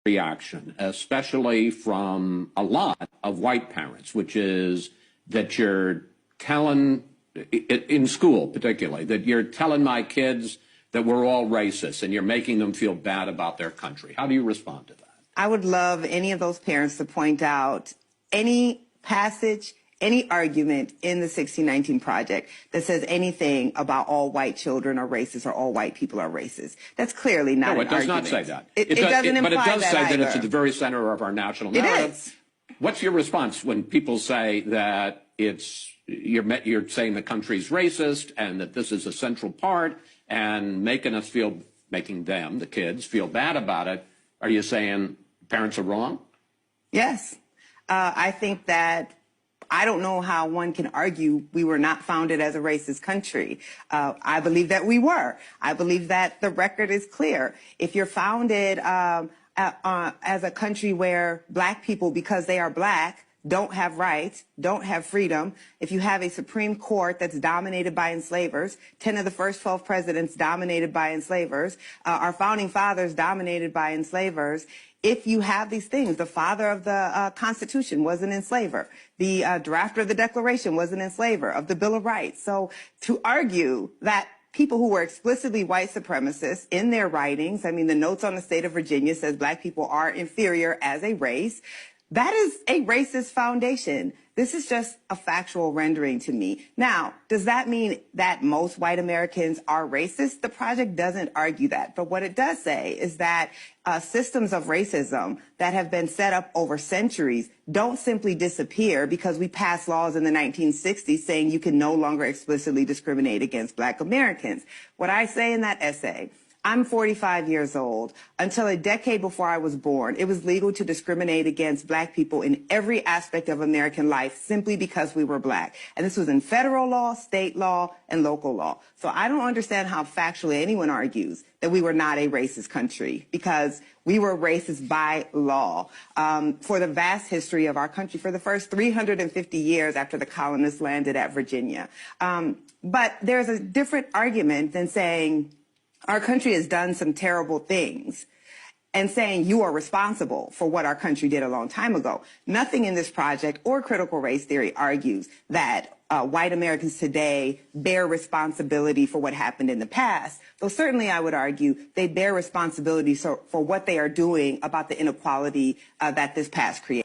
reaction, especially from a lot of white parents, which is that you're telling, in school particularly, that you're telling my kids that we're all racist and you're making them feel bad about their country. How do you respond to that? I would love any of those parents to point out any passage, any argument in the 1619 Project that says anything about all white children are racist or all white people are racist. That's clearly not an argument. No, it does not say that. It doesn't imply that. But it does say either. that it's at the very center of our national narrative. It is. What's your response when people say that you're saying the country's racist and that this is a central part and making them, the kids, feel bad about it? Are you saying parents are wrong? Yes. I think that I don't know how one can argue we were not founded as a racist country. I believe that we were. I believe that the record is clear. If you're founded as a country where black people, because they are black, don't have rights, don't have freedom, if you have a Supreme Court that's dominated by enslavers, 10 of the first 12 presidents dominated by enslavers, our founding fathers dominated by enslavers, if you have these things, the father of the Constitution was an enslaver, the drafter of the Declaration was an enslaver of the Bill of Rights. So to argue that people who were explicitly white supremacists in their writings, I mean, the notes on the state of Virginia says black people are inferior as a race. That is a racist foundation. This is just a factual rendering to me. Now, does that mean that most white Americans are racist? The project doesn't argue that. But what it does say is that systems of racism that have been set up over centuries don't simply disappear because we passed laws in the 1960s saying you can no longer explicitly discriminate against black Americans. What I say in that essay, I'm 45 years old. Until a decade before I was born, it was legal to discriminate against black people in every aspect of American life simply because we were black. And this was in federal law, state law, and local law. So I don't understand how factually anyone argues that we were not a racist country, because we were racist by law for the vast history of our country, for the first 350 years after the colonists landed at Virginia. But there's a different argument than saying our country has done some terrible things and saying you are responsible for what our country did a long time ago. Nothing in this project or critical race theory argues that white Americans today bear responsibility for what happened in the past. Though certainly I would argue they bear responsibility for what they are doing about the inequality that this past created.